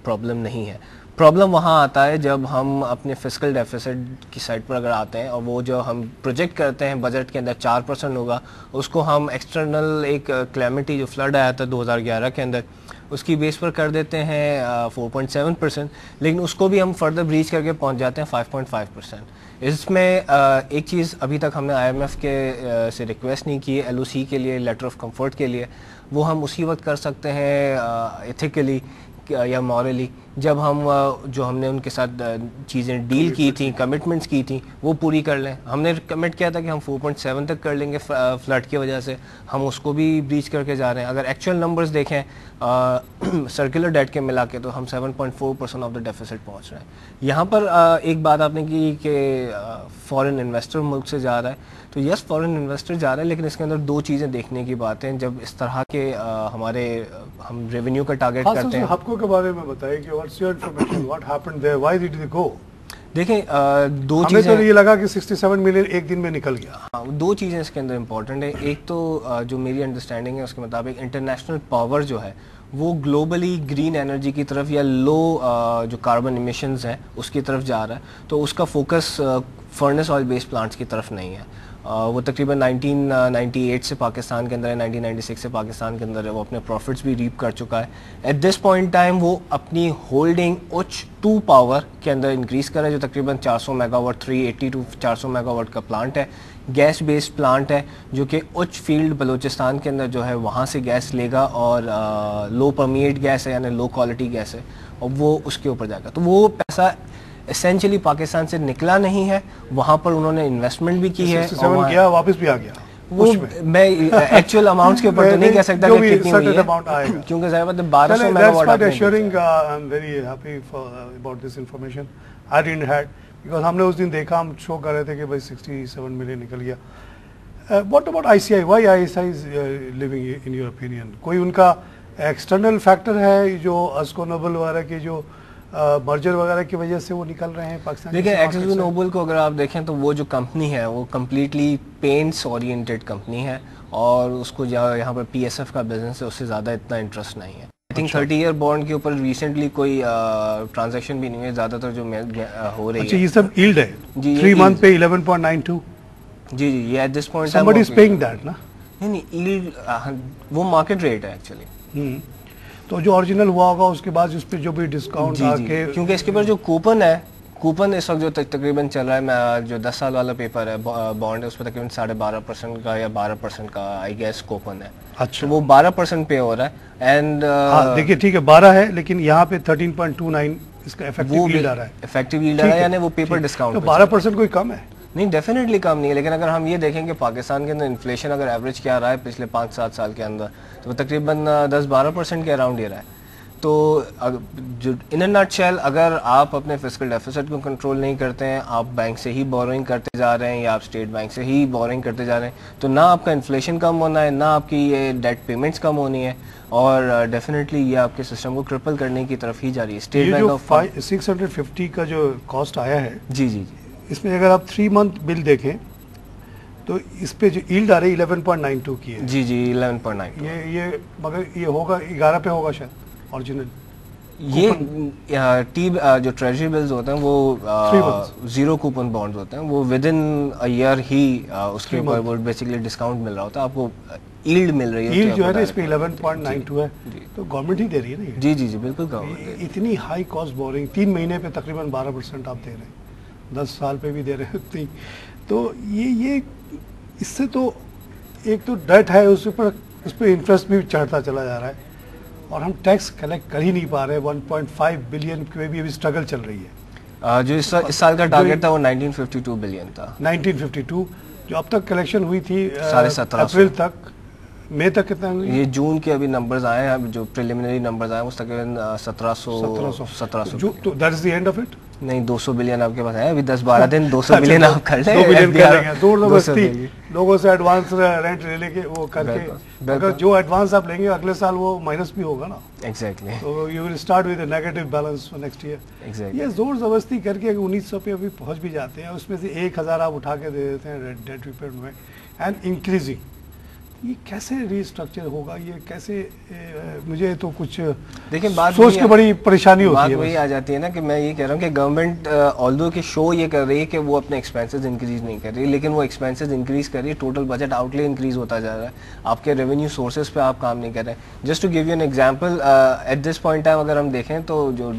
प्रॉब्लम नहीं है। प्रॉब्लम वहाँ आता है जब हम अपने फिस्कल डेफिसिट की साइड पर अगर आते हैं, और वो जो हम प्रोजेक्ट करते हैं बजट के अंदर 4% होगा, उसको हम एक्सटर्नल एक क्लैमिटी जो फ्लड आया था 2011 के अंदर, उसकी बेस पर कर देते हैं 4.7%, लेकिन उसको भी हम फर्दर ब्रीच करके पहुँच जाते हैं 5.5%। इसमें एक चीज़ अभी तक हमने IMF के से रिक्वेस्ट नहीं की है, LOC के लिए, लेटर ऑफ कंफर्ट के लिए। वो हम उसी वक्त कर सकते हैं एथिकली या मॉरली, जब हम जो हमने उनके साथ चीज़ें डील की थी, कमिटमेंट्स की थी, वो पूरी कर लें। हमने कमिट किया था कि हम 4.7 तक कर लेंगे, फ्लड की वजह से हम उसको भी ब्रीच करके जा रहे हैं। अगर एक्चुअल नंबर्स देखें सर्कुलर डेट के मिला के, तो हम 7.4% ऑफ द डेफिसिट पहुंच रहे हैं। यहाँ पर एक बात आपने की कि फॉरेन इन्वेस्टर मुल्क से जा रहा है, तो यस, फॉरेन इन्वेस्टर जा रहा है, लेकिन इसके अंदर 2 चीज़ें देखने की बात है। जब इस तरह के हम रेवेन्यू का टारगेट करते हैं। हबको के बारे में बताइए कि what's your information, what happened there, why did they go? देखिए, 2 चीज़ें, हमें तो ये लगा कि 67 मिलियन एक दिन में निकल गया। हाँ, 2 चीज़ें इसके अंदर इंपॉर्टेंट है। एक तो जो मेरी अंडरस्टैंडिंग है उसके मुताबिक इंटरनेशनल पावर जो है वो ग्लोबली ग्रीन एनर्जी की तरफ या लो जो कार्बन इमिशंस हैं उसकी तरफ जा रहा है, तो उसका focus furnace oil based plants की तरफ नहीं है। वो तकरीबन 1998 से पाकिस्तान के अंदर है, 1996 से पाकिस्तान के अंदर है, वो अपने प्रॉफिट्स भी रीप कर चुका है। एट दिस पॉइंट टाइम वो अपनी होल्डिंग उच्च 2 पावर के अंदर इंक्रीज़ कर रहा है, जो तकरीबन 400 मेगावाट, 380 टू 400 मेगावाट का प्लांट है, गैस बेस्ड प्लांट है, जो कि उच्च फील्ड बलूचिस्तान के अंदर जो है वहाँ से गैस लेगा, और लो परमिएट गैस है, यानी लो क्वालिटी गैस है, और वो उसके ऊपर जाएगा। तो वो पैसा एसेंशियली पाकिस्तान से निकला नहीं है, वहाँ पर उन्होंने इन्वेस्टमेंट भी की है, और गया, वापस भी आ गया। वो मैं एक्चुअल अमाउंट्स के ऊपर तो नहीं कह सकता कि कितनी हुई है, क्योंकि ज़ाहिर बात है 1200 megawatt. I am very happy about this information I didn't had, because हमने उस दिन देखा, हम शो कर रहे थे कि भाई 67 मिलियन निकल गया। What about ICI, why ICI is living in your opinion? कोई उनका एक्सटर्नल फैक्टर है जो अस्को नोबल वगैरह के जो मर्जर वगैरह की वजह से वो निकल रहे हैं पाकिस्तान? देखिए, एक्सो नोबल को अगर आप देखें तो वो जो कंपनी है वो कम्प्लीटली पेंट्स ओरिएंटेड कंपनी है, और उसको यहाँ पर PSF का बिजनेस है, उससे ज़्यादा इतना इंटरेस्ट नहीं है। आई थिंक 30 ईयर बॉन्ड के ऊपर रिसेंटली कोई ट्रांजैक्शन भी नहीं है, ज़्यादातर जो हो रही है। ये सब यील्ड है जी, 3 मंथ पे 11.92। जी, ये eight this point somebody is paying that ना? नहीं, यील्ड वो मार्केट रेट है एक्चुअली। तो जो ओरिजिनल हुआ होगा उसके बाद उस पर जो भी डिस्काउंट आके, क्योंकि इसके ऊपर जो कूपन है, कूपन इस वक्त जो तकरीबन चल रहा है, मैं जो 10 साल वाला पेपर है बॉन्ड है, उस पर तकरीबन 12.5% का या 12% का आई गेस कूपन है। अच्छा, तो वो 12% पे हो रहा है। एंड देखिए ठीक है 12 है, लेकिन यहाँ पे 13.29 इसका इफेक्टिव यील्ड आ रहा है। इफेक्टिव यील्ड आ रहा है, यानी वो पेपर डिस्काउंट। तो 12% कोई कम है? नहीं, डेफिनेटली कम नहीं है, लेकिन अगर हम ये देखें कि पाकिस्तान के अंदर इन्फ्लेशन अगर एवरेज क्या रहा है पिछले 5-7 साल के अंदर, तो वो तकरीबन 10-12% के अराउंड ही रहा है। तो जो इन नटशेल, अगर आप अपने फिस्कल डेफिसिट को कंट्रोल नहीं करते हैं, आप बैंक से ही बोरोइंग करते जा रहे हैं या आप स्टेट बैंक से ही बोरोइंग करते जा रहे हैं, तो ना आपका इन्फ्लेशन कम होना है, ना आपकी ये डेट पेमेंट्स कम होनी है, और डेफिनेटली ये आपके सिस्टम को ट्रिपल करने की तरफ ही जा रही है। स्टेट बैंक ऑफ 650 का जो कॉस्ट आया है, जी जी जी, इसमें अगर आप 3 मंथ बिल देखें तो इस पे जो यील्ड आ रही है 11.92 की है। जी जी 11.9। ये मगर ये होगा 11 पे होगा शायद ओरिजिनल। ये जो ट्रेजरी बिल्स होते हैं वो जीरो कूपन बॉन्ड्स होते हैं, वो विद इन अ ईयर ही उसके ऊपर वो बेसिकली डिस्काउंट मिल रहा होता है, आपको यील्ड मिल रही है। यील्ड जो है ना इस पे 11.92 है, तो गवर्नमेंट ही दे रही है ना ये। जी जी जी बिल्कुल गवर्नमेंट। इतनी हाई कॉस्ट बोरिंग 3 महीने पे तकरीबन 12% आप दे रहे हैं, 10 साल पे भी दे रहे हैं उतनी। तो ये इससे तो एक तो डेट है, उस पर इंटरेस्ट भी चढ़ता चला जा रहा है, और हम टैक्स कलेक्ट कर ही नहीं पा रहे। 1.5 बिलियन की भी अभी स्ट्रगल चल रही है। जो इस साल का टारगेट था वो 1952 बिलियन था। 1952 जो अब तक कलेक्शन हुई थी 17.5 अप्रैल तक, मई तक कितना हुई? ये जून के अभी नंबर्स आए हैं, जो प्रिलिमिनरी नंबर्स आए हैं वो तकरीबन 1700। तो that is the end of it. नहीं, 200 बिलियन आपके पास है अभी, 10-12 दिन 200 बिलियन आप कर ले। 2 बिलियन कर लेंगे, जबरदस्ती लोगों से एडवांस रेंट ले लेके वो करके। अगर जो एडवांस आप लेंगे अगले साल वो माइनस भी होगा ना। एग्जैक्टली। तो you will start with a negative balance for next year. Exactly. ये जोर जबरदस्ती करके 1900 पे अभी पहुंच भी जाते हैं, उसमें से 1000 आप उठा के दे देते हैं डेट रिपेमेंट में एंड इंक्रीजिंग। ये कैसे रीस्ट्रक्चर होगा, ये कैसे मुझे तो कुछ देखिए बात सोच के बड़ी परेशानी होती है। बात वही आ जाती है ना कि मैं ये कह रहा हूँ कि गवर्नमेंट ऑल्दो कि शो ये कर रही है कि वो अपने एक्सपेंसेस इंक्रीज नहीं कर रही, लेकिन वो एक्सपेंसेस इंक्रीज कर रही है, टोटल बजट आउटले इंक्रीज होता जा रहा है, आपके रेवेन्यू सोर्सेज पे आप काम नहीं कर रहे हैं। Just to give you an example, at this point time अगर हम देखें तो जो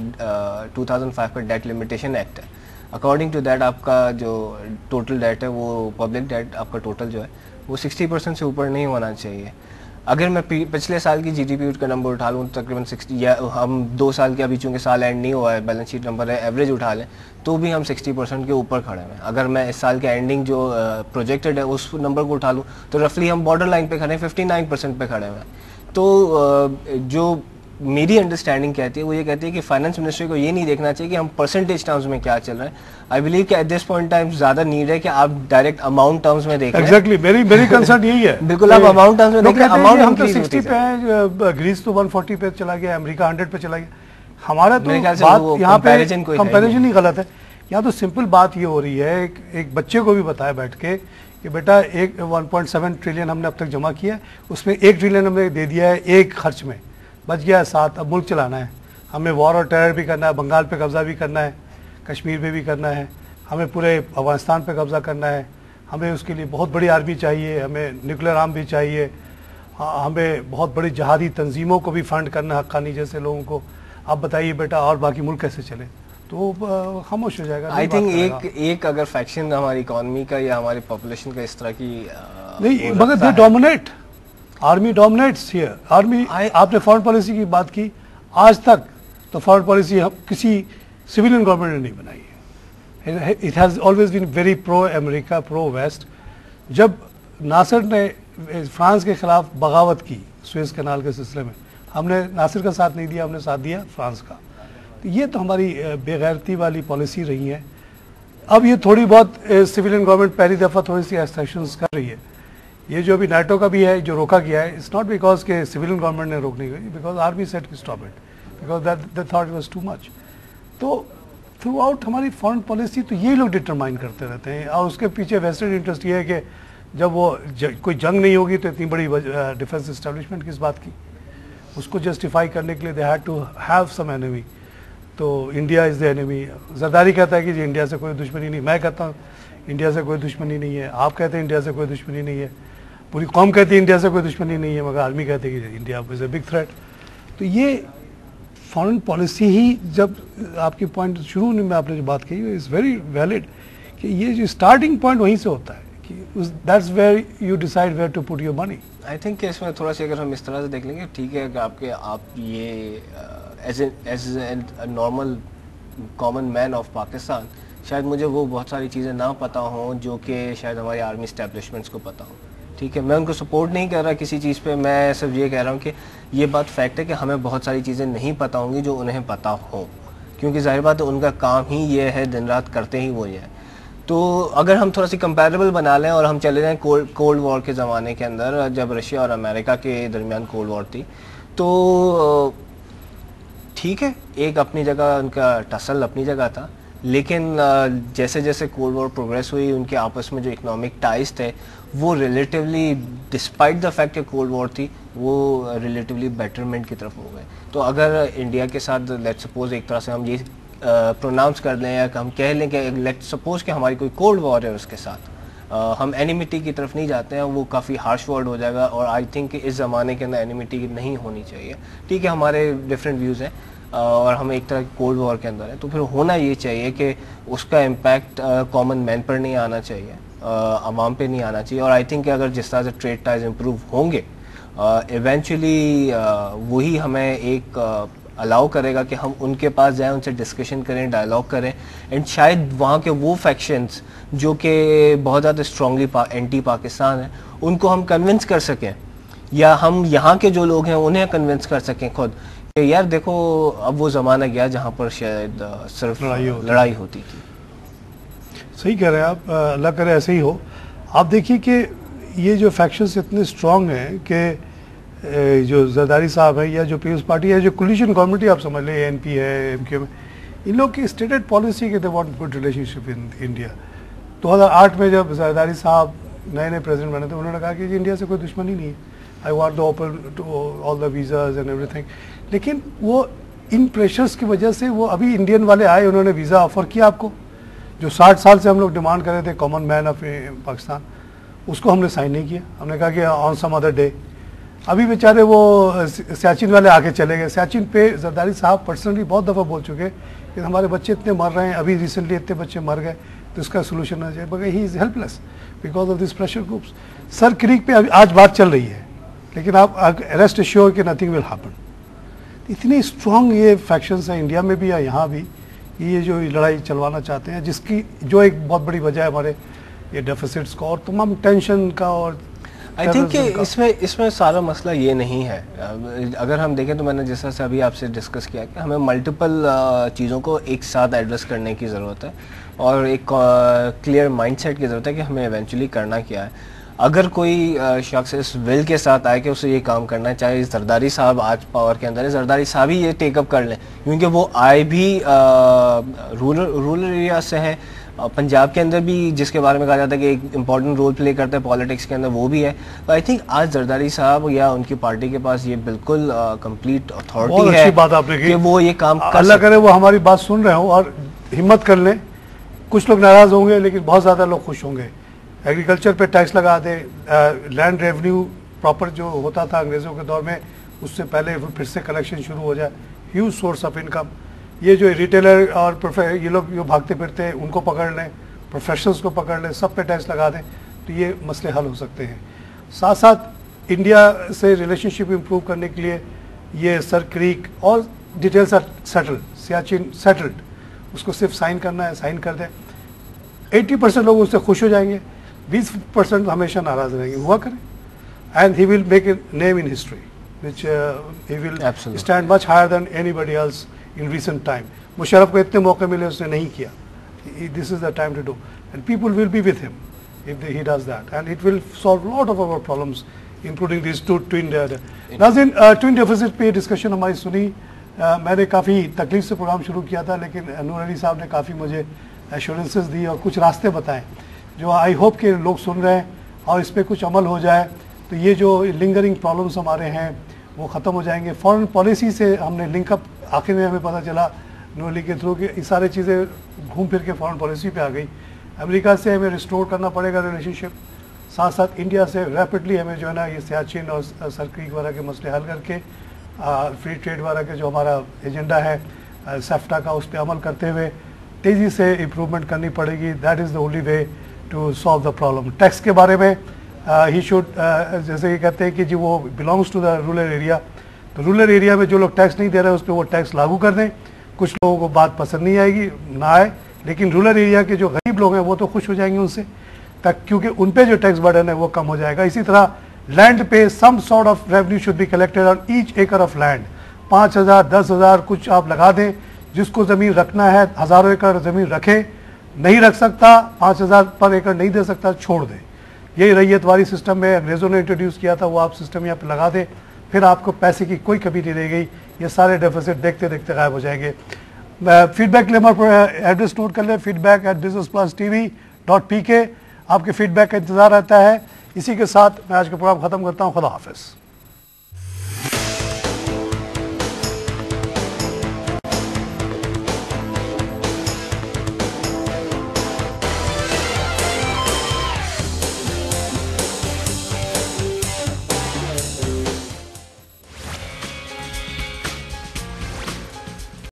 2005 का डेट लिमिटेशन एक्ट है, अकॉर्डिंग टू दैट आपका जो टोटल डेट है वो पब्लिक डेट आपका टोटल जो है वो 60% से ऊपर नहीं होना चाहिए। अगर मैं पिछले साल की जीडीपी का नंबर उठा लूँ तो तकरीबन 60, या हम 2 साल के अभी चूँकि साल एंड नहीं हुआ है, बैलेंस शीट नंबर है, एवरेज उठा लें तो भी हम 60% के ऊपर खड़े हैं। अगर मैं इस साल के एंडिंग जो प्रोजेक्टेड है उस नंबर को उठा लूँ तो रफली हम बॉर्डर लाइन पे खड़े हैं, 59% पे खड़े हुए हैं। तो जो मेरी अंडरस्टैंडिंग कहती है वो ये कहती है कि फाइनेंस मिनिस्ट्री को ये नहीं देखना चाहिए कि हम परसेंटेज टर्म्स में क्या चल रहा है। आई बिलीव कि एट दिस पॉइंट टाइम ज्यादा नीड है कि आप डायरेक्ट अमाउंट टर्म्स में देखें। एग्जैक्टली मेरी कंसर्न यही है। बिल्कुल, आप अमाउंट टर्म्स में देखें, अमाउंट हम तो 60 पे हैं, ग्रीस तो 140 पे चला गया, अमेरिका 100 पे चला गया। हमारा तो बात यहाँ पे कंपैरिजन ही गलत है। यहाँ तो सिंपल बात ये हो रही है, एक बच्चे को भी बताया बैठ के कि बेटा 1.7 ट्रिलियन हमने अब तक जमा किया है, उसमें 1 ट्रिलियन हमने दे दिया है एक खर्च में, बच गया है 7। अब मुल्क चलाना है, हमें वॉर और टेरर भी करना है, बंगाल पे कब्जा भी करना है, कश्मीर पे भी करना है, हमें पूरे अफगानिस्तान पे कब्जा करना है, हमें उसके लिए बहुत बड़ी आर्मी चाहिए, हमें न्यूक्लियर आर्म भी चाहिए, हमें बहुत बड़ी जहादी तंजीमों को भी फंड करना है, हक्कानी जैसे लोगों को। आप बताइए बेटा और बाकी मुल्क कैसे चले, तो खामोश हो जाएगा। आई थिंक एक अगर फैक्शन हमारी इकोनॉमी का या हमारी पॉपुलेशन का इस तरह की नहीं, मगर they dominate, army dominates here. Army, आपने फॉरेन पॉलिसी की बात की, आज तक तो फॉरेन पॉलिसी किसी सिविलियन गवर्नमेंट ने नहीं बनाई है। It has always been very pro America, pro west. जब नासिर ने फ्रांस के खिलाफ बगावत की सुएज कैनाल के सिलसिले में, हमने नासिर का साथ नहीं दिया, हमने साथ दिया फ्रांस का। तो ये तो हमारी बेगैरती वाली पॉलिसी रही है। अब ये थोड़ी बहुत सिविलियन गवर्नमेंट पहली दफ़ा थोड़ी सी एक्सटेंशंस कर रही है। ये जो अभी नाटो का भी है जो रोका गया है, इट्स नॉट बिकॉज के सिविलियन गवर्नमेंट ने रोकनी गई, because army set to stop it, because that thought it was too much. तो थ्रू आउट हमारी फॉरेन पॉलिसी तो ये लोग डिटरमाइन करते रहते हैं, और उसके पीछे वेस्टेड इंटरेस्ट ये है कि जब वो कोई जंग नहीं होगी तो इतनी बड़ी डिफेंस इस्टेब्लिशमेंट किस बात की, उसको जस्टिफाई करने के लिए they had to have some enemy. तो India is the enemy. Zardari कहता है कि जी इंडिया से कोई दुश्मनी नहीं, मैं कहता हूँ इंडिया से कोई दुश्मनी नहीं है, आप कहते हैं इंडिया से कोई दुश्मनी नहीं है, पूरी कौम कहती है इंडिया से कोई दुश्मनी नहीं है, मगर आर्मी कहते हैं कि India is a big threat. तो ये फॉरेन पॉलिसी ही, जब आपकी पॉइंट शुरू में आपने जो बात कही इज़ वेरी वैलिड, कि ये जो स्टार्टिंग पॉइंट वहीं से होता है कि that's where you decide where to put your money. I think इसमें थोड़ा सा अगर हम इस तरह से देख लेंगे, ठीक है कि आप ये as a normal common man of Pakistan शायद मुझे वो बहुत सारी चीज़ें ना पता हों जो कि शायद हमारी आर्मी इस्टेब्लिशमेंट्स को पता हो। ठीक है, मैं उनको सपोर्ट नहीं कर रहा किसी चीज़ पे, मैं सिर्फ ये कह रहा हूँ कि ये बात फैक्ट है कि हमें बहुत सारी चीज़ें नहीं पता होंगी जो उन्हें पता हो, क्योंकि जाहिर बात है उनका काम ही ये है, दिन रात करते ही वो ये है। तो अगर हम थोड़ा सी कंपैरेबल बना लें और हम चले जाएं कोल्ड वॉर के ज़माने के अंदर, जब रशिया और अमेरिका के दरमियान कोल्ड वॉर थी, तो ठीक है, एक अपनी जगह उनका टसल अपनी जगह था, लेकिन जैसे जैसे कोल्ड वॉर प्रोग्रेस हुई, उनके आपस में जो इकोनॉमिक टाइज थे वो रिलेटिवली, डिस्पाइट द फैक्ट कि कोल्ड वॉर थी, वो रिलेटिवली बेटरमेंट की तरफ हो गए। तो अगर इंडिया के साथ लेट्स सपोज एक तरह से हम ये प्रोनाउंस कर लें या हम कह लें कि लेट्स सपोज कि हमारी कोई कोल्ड वॉर है उसके साथ, हम एनिमिटी की तरफ नहीं जाते हैं, वो काफ़ी हार्श वर्ड हो जाएगा और आई थिंक कि इस ज़माने के अंदर एनिमिटी नहीं होनी चाहिए। ठीक है, हमारे डिफरेंट व्यूज़ हैं और हम एक तरह की कोल्ड वॉर के अंदर है, तो फिर होना ये चाहिए कि उसका इम्पैक्ट कॉमन मैन पर नहीं आना चाहिए, आवाम पे नहीं आना चाहिए। और आई थिंक अगर जिस तरह से ट्रेड टाइज इम्प्रूव होंगे, इवेंचुअली वही हमें एक अलाउ करेगा कि हम उनके पास जाएं, उनसे डिस्कशन करें, डायलॉग करें, एंड शायद वहाँ के वो फैक्शंस जो कि बहुत ज़्यादा स्ट्रांगली एंटी पाकिस्तान है, उनको हम कन्विंस कर सकें, या हम यहाँ के जो लोग हैं उन्हें कन्विंस कर सकें खुद कि यार देखो अब वो ज़माना गया जहाँ पर शायद सिर्फ लड़ाई होती थी। सही कह रहे हैं आप, अल्लाह करे ऐसे ही हो। आप देखिए कि ये जो फैक्शंस इतने स्ट्रांग हैं कि जो जरदारी साहब है या जो पीपल्स पार्टी है, जो कोलिशन गवर्नमेंट आप समझ लें, एनपी है, एमक्यू में, इन लोग की स्टेटेड पॉलिसी कि they want good relationship in India. 2008 में जब जरदारी साहब नए नए प्रेसिडेंट बने थे, उन्होंने कहा कि इंडिया से कोई दुश्मनी नहीं है, I want the open to all the visas and everything. लेकिन वो इन प्रेशर्स की वजह से वो अभी इंडियन वाले आए, उन्होंने वीज़ा ऑफर किया आपको, जो 60 साल से हम लोग डिमांड कर रहे थे, कॉमन मैन ऑफ पाकिस्तान, उसको हमने साइन नहीं किया। हमने कहा कि ऑन सम अदर डे। अभी बेचारे वो सियाचिन वाले आके चले गए। सियाचिन पे जरदारी साहब पर्सनली बहुत दफ़ा बोल चुके कि हमारे बच्चे इतने मर रहे हैं, अभी रिसेंटली इतने बच्चे मर गए, तो इसका सोल्यूशन ना चाहिए, मगर he is helpless because of this pressure groups. Sir creek पे आज बात चल रही है, लेकिन आप रेस्ट एश्योर कि नथिंग विल हैपन। इतनी स्ट्रॉन्ग ये फैक्शंस हैं इंडिया में भी या यहाँ भी, ये जो लड़ाई चलवाना चाहते हैं, जिसकी जो एक बहुत बड़ी वजह है हमारे ये डेफिसिट्स का और तमाम टेंशन का। और आई थिंक कि इसमें सारा मसला ये नहीं है। अगर हम देखें तो मैंने जैसा से अभी आपसे डिस्कस किया कि हमें मल्टीपल चीज़ों को एक साथ एड्रेस करने की ज़रूरत है और एक क्लियर माइंडसेट की ज़रूरत है कि हमें इवेंचुअली करना क्या है। अगर कोई शख्स इस विल के साथ आए कि उसे ये काम करना है, चाहे जरदारी साहब आज पावर के अंदर है, जरदारी साहब ही ये टेकअप कर लें, क्योंकि वो आए भी रूरल एरिया से हैं, पंजाब के अंदर भी जिसके बारे में कहा जाता है कि एक इम्पॉर्टेंट रोल प्ले करता है पॉलिटिक्स के अंदर, वो भी है। तो आई थिंक आज जरदारी साहब या उनकी पार्टी के पास ये बिल्कुल कंप्लीट अथॉरिटी है, बात आपने की कि वो ये काम कर अल्लाह करे वो हमारी बात सुन रहे हो और हिम्मत कर लें। कुछ लोग नाराज़ होंगे लेकिन बहुत ज़्यादा लोग खुश होंगे। एग्रीकल्चर पे टैक्स लगा दे, लैंड रेवेन्यू प्रॉपर जो होता था अंग्रेज़ों के दौर में, उससे पहले फिर से कलेक्शन शुरू हो जाए, ह्यूज सोर्स ऑफ इनकम। ये जो रिटेलर और ये लोग जो भागते फिरते हैं उनको पकड़ लें, प्रोफेशनल्स को पकड़ लें, सब पे टैक्स लगा दें, तो ये मसले हल हो सकते हैं। साथ साथ इंडिया से रिलेशनशिप इम्प्रूव करने के लिए ये सर क्रीक और details are settled, Siachen settled, उसको सिर्फ साइन करना है, साइन कर दें। 80% लोग उससे खुश हो जाएंगे, 20% हमेशा नाराज रहेंगे, हुआ करें। And he will make a name in history which he will stand much higher than anybody else in recent time. Musharraf को इतने मौके मिले, उसने नहीं किया। This is the time to do and people will be with him if he does that, and it will solve a lot of our problems, including these two twin नाज़रीन, twin deficit पे discussion हमारी सुनी। मैंने काफ़ी तकलीफ से programme शुरू किया था, लेकिन नूर अली साहब ने काफ़ी मुझे एश्योरेंसेस दी और कुछ रास्ते बताए जो आई होप के लोग सुन रहे हैं और इस पर कुछ अमल हो जाए तो ये जो लिंगरिंग प्रॉब्लम्स हमारे हैं वो ख़त्म हो जाएंगे। फॉरेन पॉलिसी से हमने लिंकअप, आखिर में हमें पता चला नूर अली के थ्रू कि ये सारी चीज़ें घूम फिर के फॉरेन पॉलिसी पे आ गई। अमेरिका से हमें रिस्टोर करना पड़ेगा रिलेशनशिप, साथ साथ इंडिया से रैपिडली हमें जो है ना ये सियाचिन और सर क्रीक वगैरह के मसले हल करके फ्री ट्रेड वगैरह के जो हमारा एजेंडा है सेफ्टा का, उस पर अमल करते हुए तेज़ी से इम्प्रूवमेंट करनी पड़ेगी। That is the only way to solve the problem. Tax के बारे में ही शुड, जैसे कि कहते हैं कि जी वो belongs to the rural area, तो रूरल एरिया में जो लोग टैक्स नहीं दे रहे हैं उस पर वो टैक्स लागू कर दें। कुछ लोगों को बात पसंद नहीं आएगी, ना आए, लेकिन रूरल एरिया के जो गरीब लोग हैं वो तो खुश हो जाएंगे उनसे, तक क्योंकि उन पे जो टैक्स बर्डन है वो कम हो जाएगा। इसी तरह लैंड पे some sort of revenue should be collected on each acre of land. 5,000 10,000 कुछ आप लगा दें, जिसको ज़मीन रखना है हज़ारों एकड़ ज़मीन रखे, नहीं रख सकता 5,000 पर एकड़ नहीं दे सकता छोड़ दें। यही रैयतवारी सिस्टम में अंग्रेज़ों ने इंट्रोड्यूस किया था, वो आप सिस्टम यहाँ पे लगा दें, फिर आपको पैसे की कोई कमी नहीं रह गई। ये सारे डेफिसिट देखते देखते गायब हो जाएंगे। फीडबैक के लिए हमारे एड्रेस नोट कर लें, feedback@businessplustv.pk। आपके फीडबैक का इंतज़ार रहता है। इसी के साथ मैं आज का प्रोग्राम ख़त्म करता हूँ। खुदा हाफिज़।